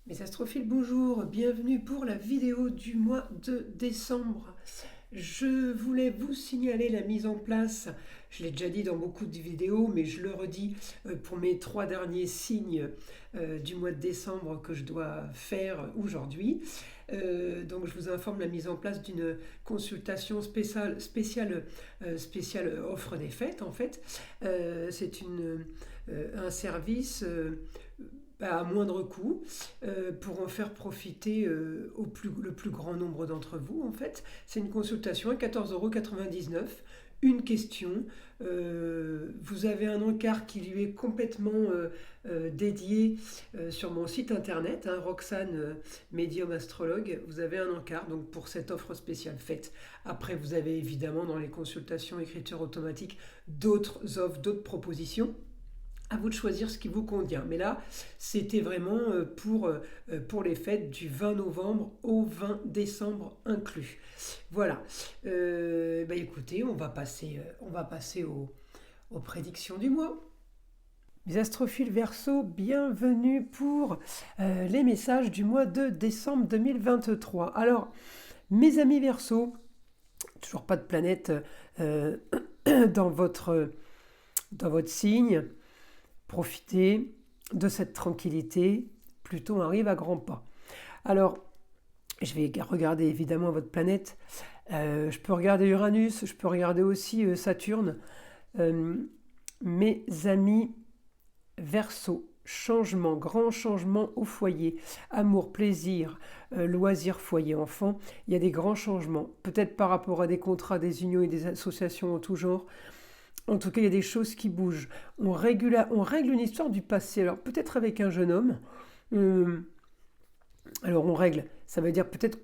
Mes astrophiles, bonjour, bienvenue pour la vidéo du mois de décembre. Je voulais vous signaler la mise en place, je l'ai déjà dit dans beaucoup de vidéos, mais je le redis pour mes 3 derniers signes du mois de décembre que je dois faire aujourd'hui. Donc je vous informe la mise en place d'une consultation spéciale offre des fêtes en fait. C'est un service à moindre coût pour en faire profiter le plus grand nombre d'entre vous en fait. C'est une consultation à 14,99 €, une question. Vous avez un encart qui lui est complètement dédié sur mon site internet, hein, Roxane Médium Astrologue. Vous avez un encart donc pour cette offre spéciale faite. Après, vous avez évidemment dans les consultations écriture automatique d'autres offres, d'autres propositions. À vous de choisir ce qui vous convient. Mais là, c'était vraiment pour les fêtes du 20 novembre au 20 décembre inclus. Voilà. Écoutez, on va passer aux prédictions du mois. Les astrophiles Verseau, bienvenue pour les messages du mois de décembre 2023. Alors, mes amis Verseau, toujours pas de planète dans votre signe. Profitez de cette tranquillité, Pluton arrive à grands pas. Alors, je vais regarder évidemment votre planète, je peux regarder Uranus, je peux regarder aussi Saturne. Mes amis Verseau, changement, grand changement au foyer, amour, plaisir, loisirs, foyer, enfant, il y a des grands changements, peut-être par rapport à des contrats, des unions et des associations en tout genre. En tout cas, il y a des choses qui bougent. On règle une histoire du passé. Alors, peut-être avec un jeune homme. Alors, on règle. Ça veut dire peut-être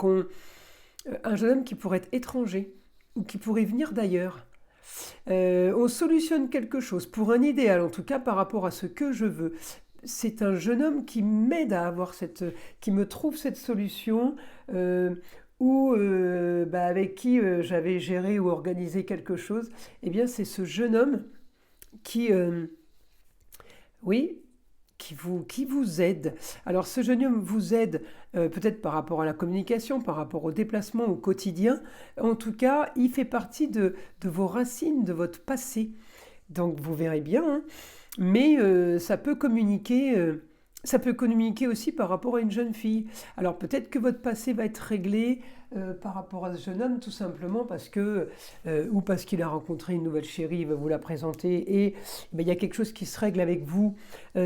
un jeune homme qui pourrait être étranger ou qui pourrait venir d'ailleurs. On solutionne quelque chose pour un idéal, en tout cas par rapport à ce que je veux. C'est un jeune homme qui m'aide à avoir qui me trouve cette solution. Ou avec qui j'avais géré ou organisé quelque chose, eh bien c'est ce jeune homme qui, oui, qui vous aide. Alors ce jeune homme vous aide peut-être par rapport à la communication, par rapport au déplacement au quotidien. En tout cas, il fait partie de vos racines, de votre passé. Donc vous verrez bien, hein. Mais ça peut communiquer. Ça peut communiquer aussi par rapport à une jeune fille. Alors peut-être que votre passé va être réglé par rapport à ce jeune homme, tout simplement ou parce qu'il a rencontré une nouvelle chérie, il va vous la présenter, et il y a quelque chose qui se règle avec vous.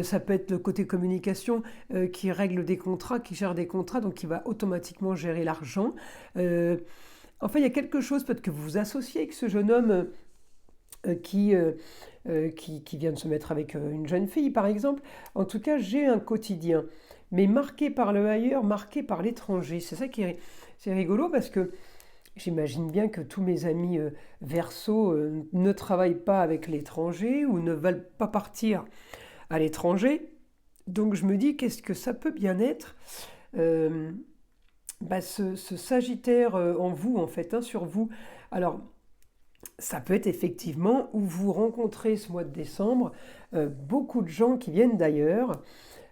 Ça peut être le côté communication qui règle des contrats, qui gère des contrats, donc qui va automatiquement gérer l'argent. Enfin, il y a quelque chose, peut-être que vous vous associez avec ce jeune homme qui vient de se mettre avec une jeune fille, par exemple. En tout cas, j'ai un quotidien, mais marqué par le ailleurs, marqué par l'étranger. C'est rigolo parce que j'imagine bien que tous mes amis Verseau ne travaillent pas avec l'étranger ou ne veulent pas partir à l'étranger. Donc je me dis, qu'est-ce que ça peut bien être ce Sagittaire en vous, en fait, hein, sur vous. Alors, ça peut être effectivement où vous rencontrez ce mois de décembre beaucoup de gens qui viennent d'ailleurs,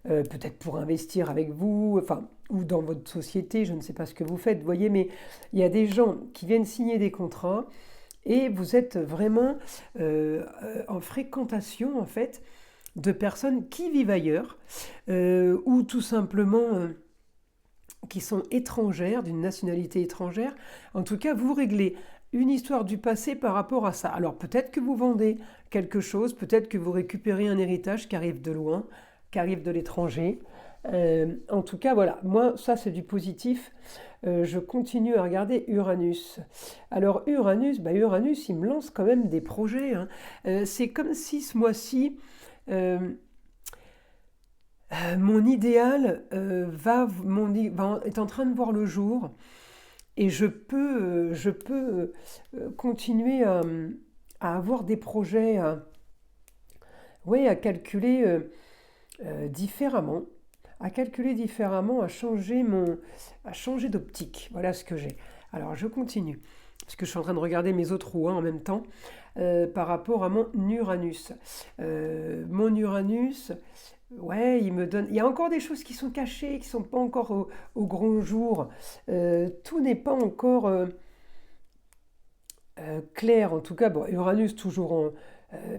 peut-être pour investir avec vous, enfin, ou dans votre société, je ne sais pas ce que vous faites, vous voyez, mais il y a des gens qui viennent signer des contrats et vous êtes vraiment en fréquentation, en fait, de personnes qui vivent ailleurs ou tout simplement qui sont étrangères, d'une nationalité étrangère. En tout cas, vous réglez une histoire du passé par rapport à ça. Alors peut-être que vous vendez quelque chose, peut-être que vous récupérez un héritage qui arrive de loin, qui arrive de l'étranger. En tout cas, voilà, moi, ça c'est du positif. Je continue à regarder Uranus. Alors Uranus, il me lance quand même des projets, hein. C'est comme si ce mois-ci, mon idéal est en train de voir le jour. Et je peux continuer à avoir des projets, à calculer différemment, à changer d'optique. Voilà ce que j'ai. Alors je continue, parce que je suis en train de regarder mes autres roues en même temps, par rapport à mon Uranus. Mon Uranus, Ouais, il y a encore des choses qui sont cachées, qui sont pas encore au grand jour. Tout n'est pas encore clair. En tout cas, bon, Uranus toujours euh,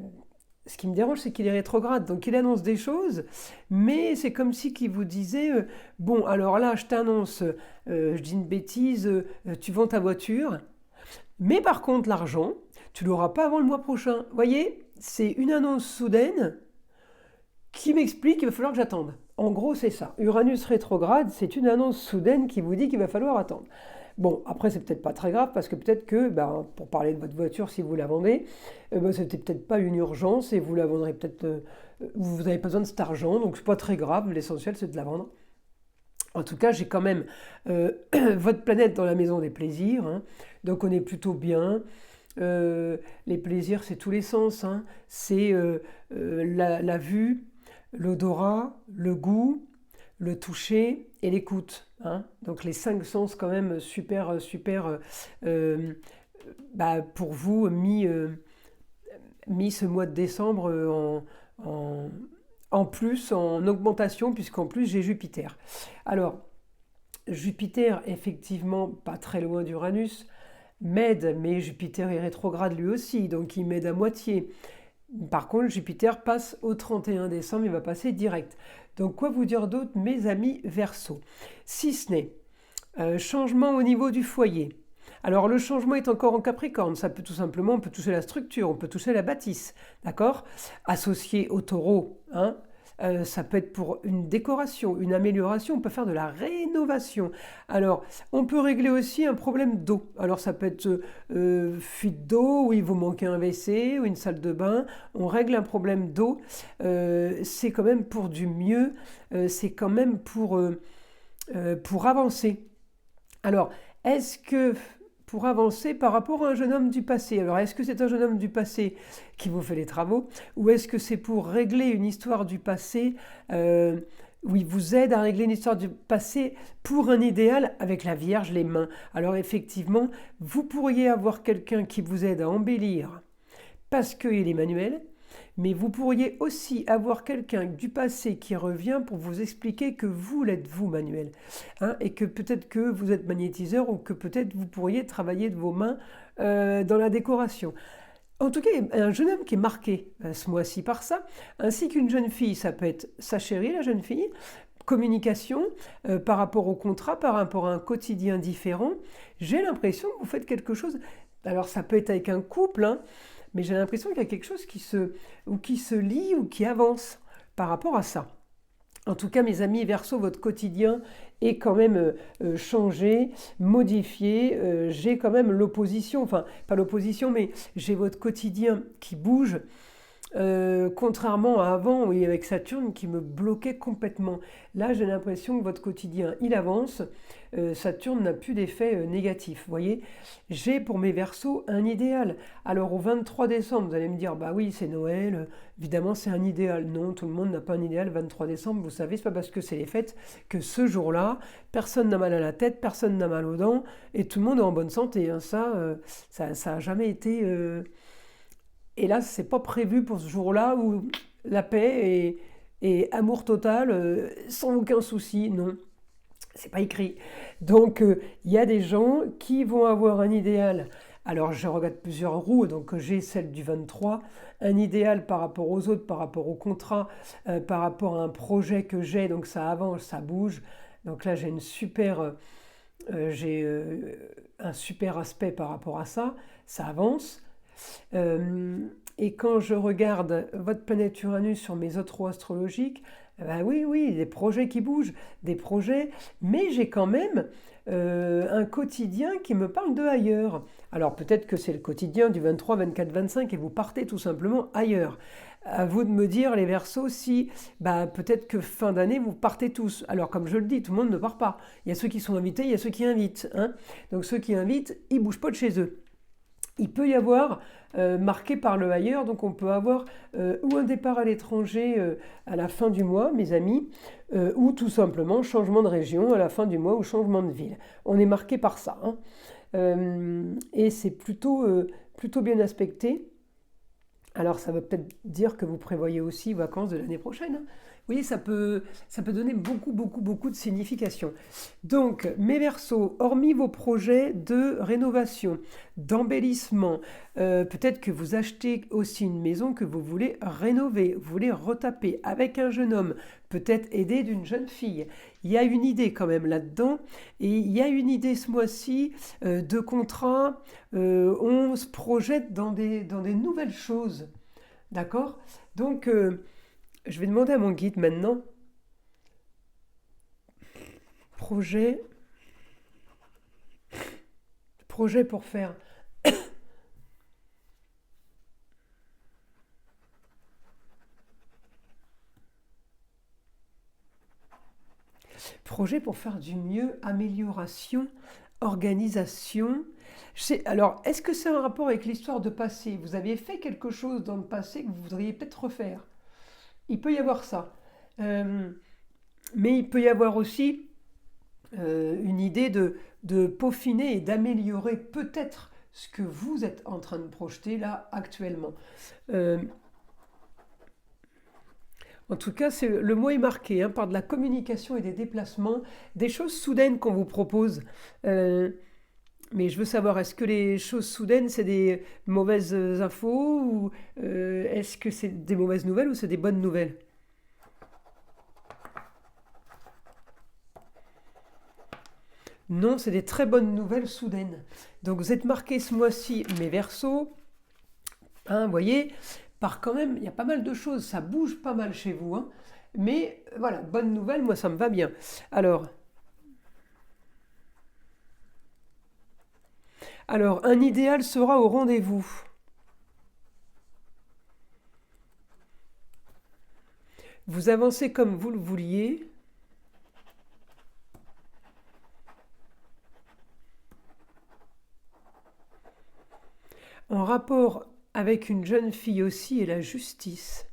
ce qui me dérange, c'est qu'il est rétrograde. Donc il annonce des choses, mais c'est comme si qu'il vous disait, bon, alors là, je t'annonce, je dis une bêtise, tu vends ta voiture, mais par contre, l'argent, tu l'auras pas avant le mois prochain. Vous voyez, c'est une annonce soudaine qui m'explique qu'il va falloir que j'attende. En gros, c'est ça. Uranus rétrograde, c'est une annonce soudaine qui vous dit qu'il va falloir attendre. Bon, après, c'est peut-être pas très grave parce que peut-être que, ben, pour parler de votre voiture, si vous la vendez, ben, c'était peut-être pas une urgence et vous la vendrez peut-être. Vous n'avez pas besoin de cet argent, donc c'est pas très grave. L'essentiel, c'est de la vendre. En tout cas, j'ai quand même votre planète dans la maison des plaisirs, hein. Donc on est plutôt bien. Les plaisirs, c'est tous les sens, hein. C'est la vue, l'odorat, le goût, le toucher et l'écoute, hein. Donc les cinq sens quand même super, super bah, pour vous mis ce mois de décembre en, en plus, en augmentation, puisqu'en plus j'ai Jupiter. Alors, Jupiter, effectivement, pas très loin d'Uranus, m'aide, mais Jupiter est rétrograde lui aussi, donc il m'aide à moitié. Par contre, Jupiter passe au 31 décembre, il va passer direct. Donc, quoi vous dire d'autre, mes amis Verseau? Si ce n'est changement au niveau du foyer. Alors, le changement est encore en Capricorne. Ça peut tout simplement, on peut toucher la structure, on peut toucher la bâtisse, d'accord? Associé au Taureau, hein, ça peut être pour une décoration, une amélioration, on peut faire de la rénovation. Alors, on peut régler aussi un problème d'eau. Alors, ça peut être fuite d'eau, où il vous manque un WC ou une salle de bain. On règle un problème d'eau. C'est quand même pour du mieux. C'est quand même pour avancer. Alors, est-ce que pour avancer par rapport à un jeune homme du passé, alors est-ce que c'est un jeune homme du passé qui vous fait les travaux ou est-ce que c'est pour régler une histoire du passé où il vous aide à régler une histoire du passé pour un idéal avec la Vierge, les mains? Alors effectivement, vous pourriez avoir quelqu'un qui vous aide à embellir parce qu'il est manuel, mais vous pourriez aussi avoir quelqu'un du passé qui revient pour vous expliquer que vous l'êtes vous, Manuel, hein, et que peut-être que vous êtes magnétiseur ou que peut-être vous pourriez travailler de vos mains dans la décoration. En tout cas, il y a un jeune homme qui est marqué ce mois-ci par ça, ainsi qu'une jeune fille. Ça peut être sa chérie, la jeune fille, communication par rapport au contrat, par rapport à un quotidien différent. J'ai l'impression que vous faites quelque chose. Alors ça peut être avec un couple, hein, mais j'ai l'impression qu'il y a quelque chose qui se lie ou qui avance par rapport à ça. En tout cas, mes amis Verseau, votre quotidien est quand même changé, modifié. J'ai quand même l'opposition, enfin pas l'opposition, mais j'ai votre quotidien qui bouge. Contrairement à avant, oui, avec Saturne qui me bloquait complètement. Là, j'ai l'impression que votre quotidien, il avance. Saturne n'a plus d'effet négatif. Vous voyez, j'ai pour mes Verseaux un idéal. Alors au 23 décembre, vous allez me dire, bah oui, c'est Noël, évidemment c'est un idéal. Non, tout le monde n'a pas un idéal 23 décembre, vous savez, c'est pas parce que c'est les fêtes que ce jour-là, personne n'a mal à la tête, personne n'a mal aux dents, et tout le monde est en bonne santé, hein. Ça a jamais été... Et là, c'est pas prévu pour ce jour-là où la paix et amour total, sans aucun souci, non. C'est pas écrit. Donc, il y a des gens qui vont avoir un idéal. Alors, je regarde plusieurs roues, donc j'ai celle du 23, un idéal par rapport aux autres, par rapport au contrat, par rapport à un projet que j'ai, donc ça avance, ça bouge. Donc là, j'ai un super aspect par rapport à ça, ça avance. Et quand je regarde votre planète Uranus sur mes autres roues astrologiques, ben oui, oui, des projets qui bougent, des projets, mais j'ai quand même un quotidien qui me parle de ailleurs. Alors peut-être que c'est le quotidien du 23, 24, 25 et vous partez tout simplement ailleurs. À vous de me dire, les Verseaux, si bah, peut-être que fin d'année, vous partez tous. Alors comme je le dis, tout le monde ne part pas. Il y a ceux qui sont invités, il y a ceux qui invitent, hein. Donc ceux qui invitent, ils ne bougent pas de chez eux. Il peut y avoir marqué par le ailleurs, donc on peut avoir ou un départ à l'étranger à la fin du mois, mes amis, ou tout simplement changement de région à la fin du mois ou changement de ville. On est marqué par ça, hein. Et c'est plutôt bien aspecté. Alors ça veut peut-être dire que vous prévoyez aussi vacances de l'année prochaine, hein. voyez, ça peut donner beaucoup, beaucoup, beaucoup de signification. Donc, mes Verseaux, hormis vos projets de rénovation, d'embellissement, peut-être que vous achetez aussi une maison que vous voulez rénover, vous voulez retaper avec un jeune homme, peut-être aidé d'une jeune fille. Il y a une idée quand même là-dedans, et il y a une idée ce mois-ci de contrat. On se projette dans des nouvelles choses, d'accord? Donc, je vais demander à mon guide maintenant. Projet, projet pour faire. Projet pour faire du mieux, amélioration, organisation. Alors, est-ce que c'est un rapport avec l'histoire de passé? Vous aviez fait quelque chose dans le passé que vous voudriez peut-être refaire. Il peut y avoir ça. Euh, mais il peut y avoir aussi une idée de peaufiner et d'améliorer peut-être ce que vous êtes en train de projeter là actuellement. Euh, En tout cas, le mot est marqué hein, par de la communication et des déplacements, des choses soudaines qu'on vous propose. Euh, mais je veux savoir, est-ce que les choses soudaines, c'est des mauvaises infos ou est-ce que c'est des mauvaises nouvelles ou c'est des bonnes nouvelles? Non, c'est des très bonnes nouvelles soudaines. Donc vous êtes marqué ce mois-ci, mes Verseaux, hein, vous voyez, par quand même, il y a pas mal de choses, ça bouge pas mal chez vous. Hein. Mais voilà, bonne nouvelle, moi ça me va bien. Alors, alors un idéal sera au rendez-vous. Vous avancez comme vous le vouliez. En rapport avec une jeune fille aussi et la justice.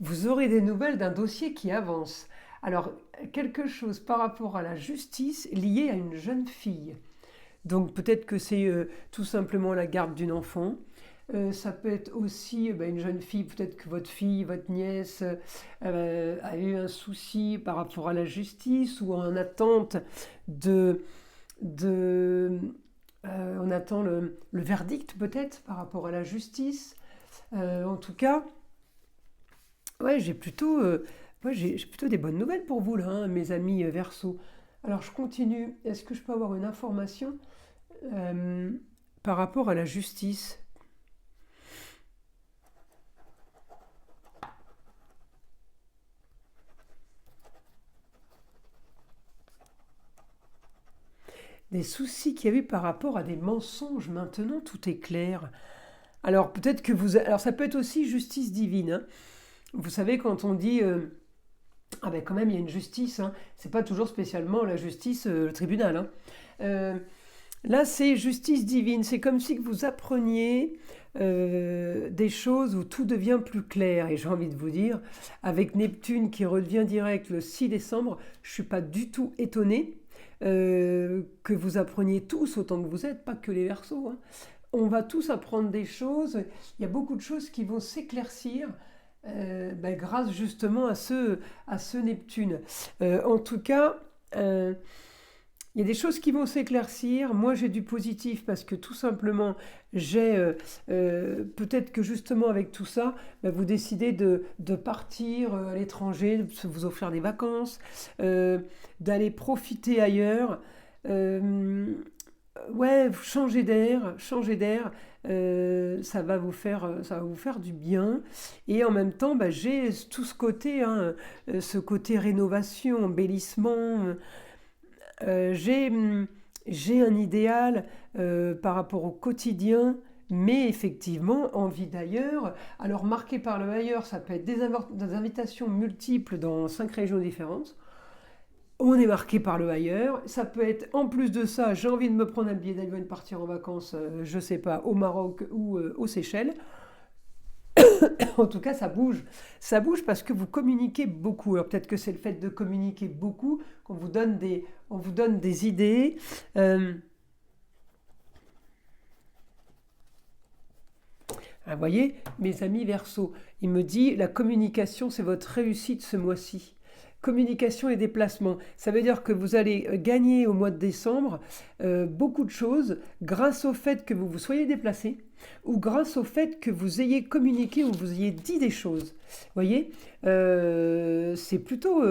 Vous aurez des nouvelles d'un dossier qui avance. Alors, quelque chose par rapport à la justice lié à une jeune fille. Donc peut-être que c'est tout simplement la garde d'une enfant. Ça peut être aussi une jeune fille, peut-être que votre fille, votre nièce a eu un souci par rapport à la justice ou en attente de on attend le verdict peut-être par rapport à la justice. En tout cas, ouais, j'ai plutôt des bonnes nouvelles pour vous là, hein, mes amis Verseau. Alors je continue. Est-ce que je peux avoir une information euh, par rapport à la justice? Des soucis qu'il y a eu par rapport à des mensonges. Maintenant, tout est clair. Alors peut-être que vous... Alors ça peut être aussi justice divine. Hein. Vous savez, quand on dit... ah ben quand même, il y a une justice. Hein. C'est pas toujours spécialement la justice, le tribunal. Hein. Euh, Là, c'est justice divine. C'est comme si vous appreniez des choses où tout devient plus clair. Et j'ai envie de vous dire, avec Neptune qui redevient direct le 6 décembre, je ne suis pas du tout étonnée que vous appreniez tous autant que vous êtes, pas que les Verseaux. Hein. On va tous apprendre des choses. Il y a beaucoup de choses qui vont s'éclaircir grâce justement à ce Neptune. En tout cas, il y a des choses qui vont s'éclaircir. Moi, j'ai du positif parce que tout simplement, j'ai peut-être que justement avec tout ça, vous décidez de partir à l'étranger, de vous offrir des vacances, d'aller profiter ailleurs. Euh, ouais, changer d'air, ça va vous faire du bien. Et en même temps, j'ai tout ce côté, hein, ce côté rénovation, embellissement. J'ai un idéal par rapport au quotidien, mais effectivement, envie d'ailleurs. Alors, marqué par le ailleurs, ça peut être des invitations multiples dans 5 régions différentes. On est marqué par le ailleurs. Ça peut être, en plus de ça, j'ai envie de me prendre un billet d'avion et de partir en vacances, je sais pas, au Maroc ou aux Seychelles. En tout cas, ça bouge. Ça bouge parce que vous communiquez beaucoup. Alors peut-être que c'est le fait de communiquer beaucoup qu'on vous donne des idées. Euh, Vous voyez, mes amis Verseau, il me dit la communication, c'est votre réussite ce mois-ci. Communication et déplacement. Ça veut dire que vous allez gagner au mois de décembre beaucoup de choses grâce au fait que vous vous soyez déplacé ou grâce au fait que vous ayez communiqué ou vous ayez dit des choses. Vous voyez, c'est plutôt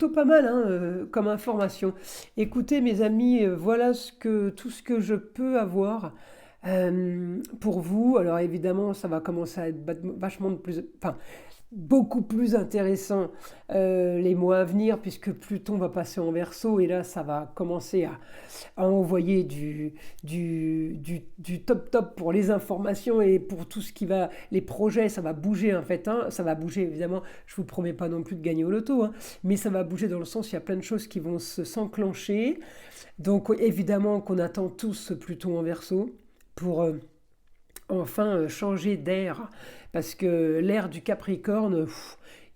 pas mal comme information. Écoutez mes amis, voilà tout ce que je peux avoir pour vous. Alors évidemment, ça va commencer à être vachement de plus... Enfin, beaucoup plus intéressant les mois à venir puisque Pluton va passer en Verseau et là ça va commencer à envoyer du top pour les informations et pour tout ce qui va, les projets, ça va bouger en fait, ça va bouger évidemment, je vous promets pas non plus de gagner au loto, mais ça va bouger dans le sens, il y a plein de choses qui vont s'enclencher, donc évidemment qu'on attend tous ce Pluton en Verseau pour enfin changer d'air, parce que l'air du Capricorne,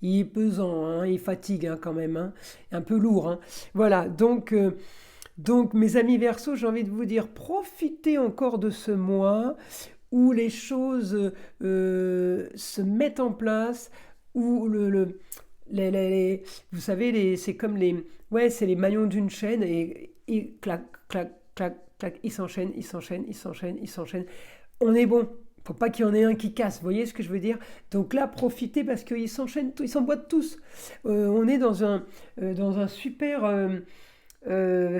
il est pesant, il fatigue quand même, un peu lourd. Voilà, donc mes amis Verseau, j'ai envie de vous dire, profitez encore de ce mois où les choses se mettent en place, où vous savez, c'est comme c'est les maillons d'une chaîne et clac, clac, clac, clac, ils s'enchaînent, ils s'enchaînent, ils s'enchaînent, ils s'enchaînent. On est bon. Faut pas qu'il y en ait un qui casse, vous voyez ce que je veux dire? Donc là, profitez parce qu'ils s'enchaînent, ils s'emboîtent tous. On est dans un super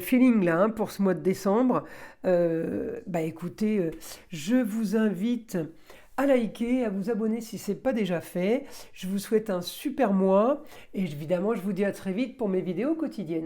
feeling là pour ce mois de décembre. Écoutez, je vous invite à liker, à vous abonner si ce n'est pas déjà fait. Je vous souhaite un super mois et évidemment, je vous dis à très vite pour mes vidéos quotidiennes.